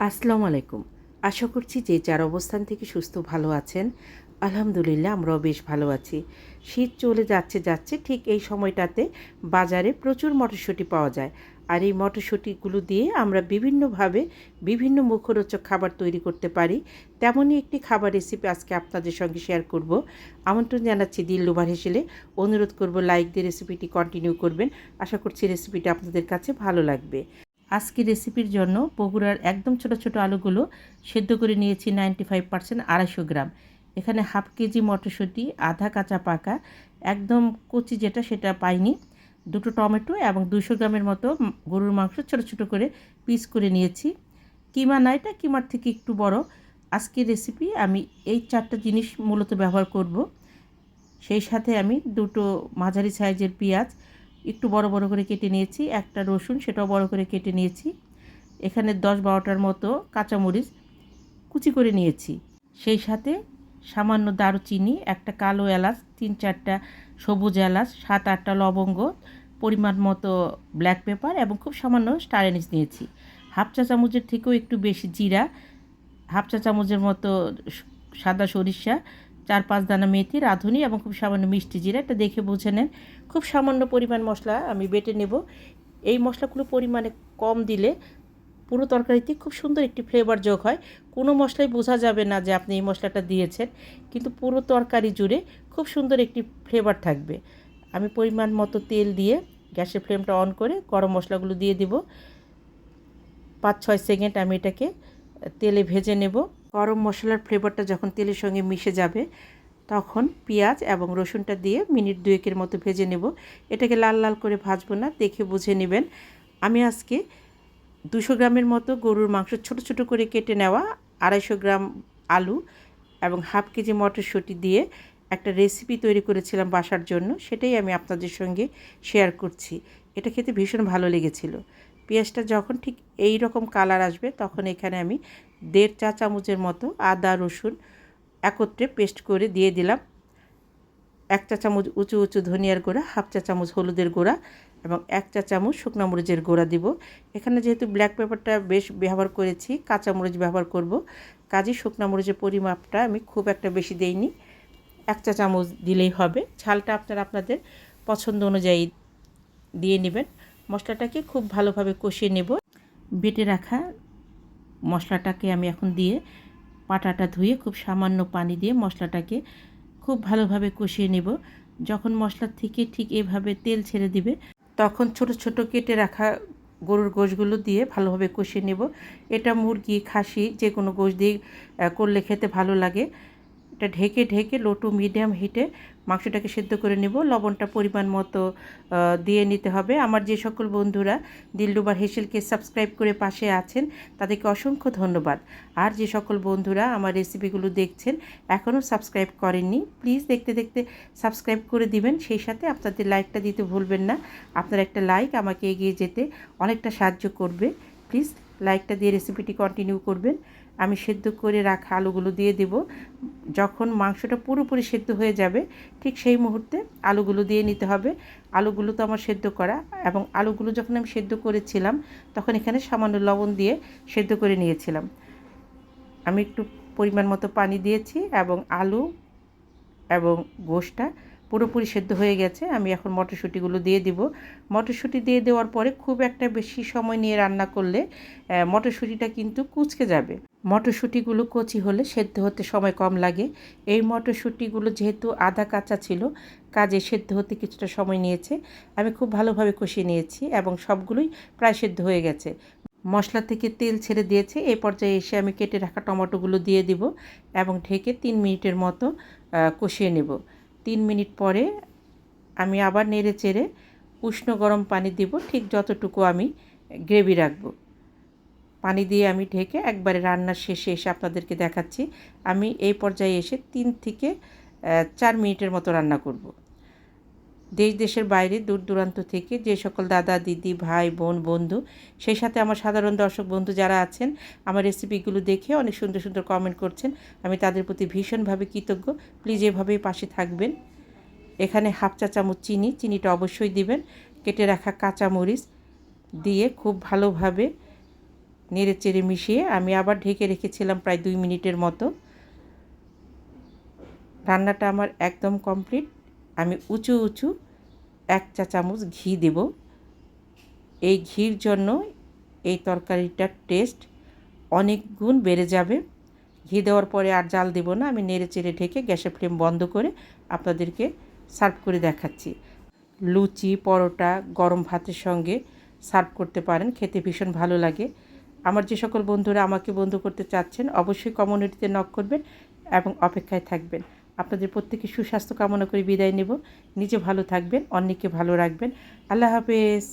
আসসালামু আলাইকুম। আশা করছি যে যার অবস্থান থেকে সুস্থ ভালো আছেন। আলহামদুলিল্লাহ আমরাও বেশ ভালো আছি। শীত চলে যাচ্ছে ঠিক এই সময়টাতে বাজারে প্রচুর মটরশুঁটি পাওয়া যায়। আর এই মটরশুঁটিগুলো দিয়ে আমরা বিভিন্নভাবে বিভিন্ন মুখরোচক খাবার তৈরি করতে পারি। তেমনই একটি খাবার রেসিপি আজকে আপনাদের সঙ্গে শেয়ার করব। আমন্ত্রণ জানাচ্ছি দিলরুবা হেসেলে। অনুরোধ করব লাইক দিয়ে রেসিপিটি কন্টিনিউ করবেন। আশা করছি রেসিপিটা আপনাদের কাছে ভালো লাগবে। আজকের রেসিপির জন্য বগুড়ার একদম ছোট ছোট আলুগুলো সেদ্ধ করে নিয়েছি 95% 250 গ্রাম। এখানে হাফ কেজি মটরশুঁটি, আধা কাঁচা পাকা, একদম কচি যেটা সেটা পাইনি, দুটো টমেটো এবং 200 গ্রামের মতো গরুর মাংস ছোট ছোট করে পিস করে নিয়েছি। কিমা না, এটা কিমার থেকে একটু বড়। আজকের রেসিপি আমি এই 4টা জিনিস মূলত ব্যবহার করব। সেই সাথে আমি দুটো মাঝারি সাইজের পেঁয়াজ একটু বড় বড় করে কেটে নিয়েছি, একটা রসুন সেটাও বড় করে কেটে নিয়েছি। এখানে 10-12টার মতো কাঁচামরিচ কুচি করে নিয়েছি। সেই সাথে সামান্য দারুচিনি, একটা কালো এলাচ, 3-4টা সবুজ এলাচ, 7-8টা লবঙ্গ, পরিমাণ মতো ব্ল্যাক পেপার এবং খুব সামান্য স্টার অ্যানিস নিয়েছি। হাফ চা চামচের থেকেও একটু বেশি জিরা, হাফ চা চামচের মতো সাদা সরিষা, 4-5 দানা মেথি, রাঁধুনি এবং খুব সামান্য মিষ্টি জিরা। এটা দেখে বুঝে নেন। খুব সামান্য পরিমাণ মশলা আমি বেটে নেব। এই মশলাগুলো পরিমাণে কম দিলে পুরো তরকারিতে খুব সুন্দর একটি ফ্লেভার যোগ হয়। কোনো মশলাই বোঝা যাবে না যে আপনি এই মশলাটা দিয়েছেন, কিন্তু পুরো তরকারি জুড়ে খুব সুন্দর একটি ফ্লেভার থাকবে। আমি পরিমাণ মতো তেল দিয়ে গ্যাসের ফ্লেমটা অন করে গরম মশলাগুলো দিয়ে দিব। 5-6 সেকেন্ড আমি এটাকে তেলে ভেজে নেব। গরম মশলার ফ্লেভারটা যখন তেলের সঙ্গে মিশে যাবে তখন পেঁয়াজ এবং রসুনটা দিয়ে মিনিট 2-এর মতো ভেজে নেব। এটাকে লাল লাল করে ভাজবো না, দেখে বুঝে নেবেন। আমি আজকে 200 গ্রামের মতো গরুর মাংস ছোট ছোট করে কেটে নেওয়া, 250 গ্রাম আলু এবং হাফ কেজি মটরশুঁটি দিয়ে একটা রেসিপি তৈরি করেছিলাম বাসার জন্য, সেটাই আমি আপনাদের সঙ্গে শেয়ার করছি। এটা খেতে ভীষণ ভালো লেগেছিল। পেঁয়াজটা যখন ঠিক এই রকম কালার আসবে তখন এখানে আমি 1.5 চা চামচের মতো আদা রসুন একত্রে পেস্ট করে দিয়ে দিলাম। 1 চা চামচ উঁচু উঁচু ধনিয়ার গুঁড়া, হাফ চা চামচ হলুদের গুঁড়া এবং 1 চা চামচ শুকনো মরিচের গুঁড়া দিব। এখানে যেহেতু ব্ল্যাক পেপারটা বেশ ব্যবহার করেছি, কাঁচা মরিচ ব্যবহার করব, কাজেই শুকনো মরিচের পরিমাপটা আমি খুব একটা বেশি দেইনি। 1 চা চামচ দিলেই হবে। ঝালটা আপনারা আপনাদের পছন্দ অনুযায়ী দিয়ে নেবেন। মশলাটাকে খুব ভালোভাবে কষিয়ে নেব। বেটে রাখা মশলাটাকে আমি এখন দিয়ে পাটাটা ধুয়ে খুব সামান্য পানি দিয়ে মশলাটাকে খুব ভালোভাবে কষিয়ে নেব। যখন মশলার থেকে ঠিক এভাবে তেল ছেড়ে দিবে তখন ছোট ছোট কেটে রাখা গরুর গোশগুলো দিয়ে ভালোভাবে কষিয়ে নেব। এটা মুরগি, খাসি যে কোনো গোশ দিয়ে করলে খেতে ভালো লাগে। এটা ঢেকে ঢেকে লো টু মিডিয়াম হিটে মাংসটাকে সেদ্ধ করে নেব। লবণটা পরিমাণ মতো দিয়ে নিতে হবে। আমার যে সকল বন্ধুরা দিলরুবা হেসেলকে সাবস্ক্রাইব করে পাশে আছেন তাদেরকে অসংখ্য ধন্যবাদ। আর যে সকল বন্ধুরা আমার রেসিপিগুলো দেখছেন এখনও সাবস্ক্রাইব করেননি, প্লিজ দেখতে দেখতে সাবস্ক্রাইব করে দিবেন। সেই সাথে আপনাদের লাইকটা দিতে ভুলবেন না। আপনার একটা লাইক আমাকে এগিয়ে যেতে অনেকটা সাহায্য করবে। প্লিজ লাইকটা দিয়ে রেসিপিটি কন্টিনিউ করবেন। আমি সেদ্ধ করে রাখা আলুগুলো দিয়ে দেব। যখন মাংসটা পুরোপুরি সেদ্ধ হয়ে যাবে ঠিক সেই মুহূর্তে আলুগুলো দিয়ে নিতে হবে। আলুগুলো তো আমার সেদ্ধ করা, এবং আলুগুলো যখন আমি সেদ্ধ করেছিলাম তখন এখানে সামান্য লবণ দিয়ে সেদ্ধ করে নিয়েছিলাম। আমি একটু পরিমাণ মতো পানি দিয়েছি এবং আলু এবং গোশটা পুরোপুরি সেদ্ধ হয়ে গেছে। আমি এখন মটরশুঁটিগুলো দিয়ে দিব। মটরশুঁটি দিয়ে দেওয়ার পরে খুব একটা বেশি সময় নিয়ে রান্না করলে মটরশুঁটিটা কিন্তু কুঁচকে যাবে। মটরশুঁটিগুলো কচি হলে সেদ্ধ হতে সময় কম লাগে। এই মটরশুঁটিগুলো যেহেতু আধা কাঁচা ছিল কাজে সেদ্ধ হতে কিছুটা সময় নিয়েছে। আমি খুব ভালোভাবে কষিয়ে নিয়েছি এবং সবগুলোই প্রায় সেদ্ধ হয়ে গেছে। মশলা থেকে তেল ছেড়ে দিয়েছে। এই পর্যায়ে এসে আমি কেটে রাখা টমেটোগুলো দিয়ে দিব এবং ঢেকে 3 মিনিটের মতো কষিয়ে নেব। 3 মিনিট পরে আমি আবার নেড়ে চেড়ে উষ্ণ গরম পানি দিব, ঠিক যতটুকু আমি গ্রেভি রাখব। পানি দিয়ে আমি ঢেকে একবারে রান্নার শেষে এসে আপনাদেরকে দেখাচ্ছি। আমি এই পর্যায়ে এসে 3 থেকে 4 মিনিটের মতো রান্না করব। দেশ দেশের বাইরে দূর দূরান্ত থেকে যে সকল দাদা দিদি ভাই বোন বন্ধু, সেই সাথে আমার সাধারণ দর্শক বন্ধু যারা আছেন আমার রেসিপিগুলো দেখে অনেক সুন্দর সুন্দর কমেন্ট করছেন, আমি তাদের প্রতি ভীষণভাবে কৃতজ্ঞ। প্লিজ এভাবেই পাশে থাকবেন। এখানে হাফ চা চামচ চিনিটা অবশ্যই দিবেন। কেটে রাখা কাঁচা মরিচ দিয়ে খুব ভালোভাবে নেড়ে চেড়ে মিশিয়ে আমি আবার ঢেকে রেখেছিলাম প্রায় 2 মিনিটের মতো। রান্নাটা আমার একদম কমপ্লিট। আমি উঁচু 1 চা চামচ ঘি দেব। এই ঘির জন্য এই তরকারিটার টেস্ট অনেক গুণ বেড়ে যাবে। ঘি দেওয়ার পরে আর জাল দেব না। আমি নেড়ে চেড়ে ঢেকে গ্যাসের ফ্লেম বন্ধ করে আপনাদেরকে সার্ভ করে দেখাচ্ছি। লুচি, পরোটা, গরম ভাতের সঙ্গে সার্ভ করতে পারেন, খেতে ভীষণ ভালো লাগে। আমার যে সকল বন্ধুরা আমাকে বন্ধু করতে চাচ্ছেন অবশ্যই কমিউনিটিতে নক করবেন এবং অপেক্ষায় থাকবেন। আপনাদের প্রত্যেকের সুস্বাস্থ্য কামনা করে বিদায় নেব। নিজে ভালো থাকবেন, অন্যকে ভালো রাখবেন। আল্লাহ হাফেজ।